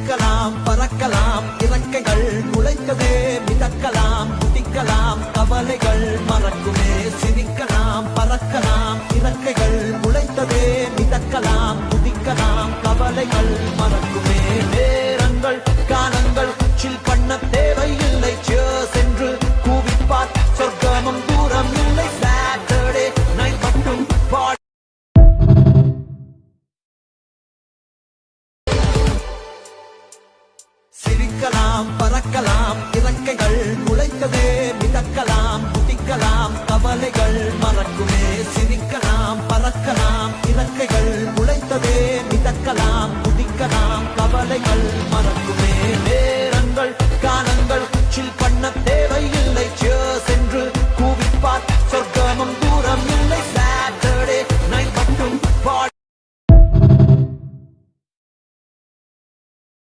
சிரிக்கலாம் பறக்கலாம் இறக்கைகள் முளைத்ததே மிதக்கலாம் குதிக்கலாம் கவலைகள் மறக்குமே சிரிக்கலாம் பறக்கலாம் இறக்கைகள் முளைத்ததே மிதக்கலாம் குதிக்கலாம் கவலைகள் மறக்குமே நேரங்கள் காலங்கள் சில் பண்ண தேவையில்லை சென்று கூவிப்பார் சொர்க்கமும் தூரம் இல்லை சாட்டர்டே நைட் மட்டும் சிரிக்கலாம் பறக்கலாம் இறக்கைகள் முளைத்ததே மிதக்கலாம் குதிக்கலாம் கவலைகள் மறக்குமே சிரிக்கலாம் பறக்கலாம் இறக்கைகள் முளைத்ததே மிதக்கலாம் குதிக்கலாம் கவலைகள் மறக்கும்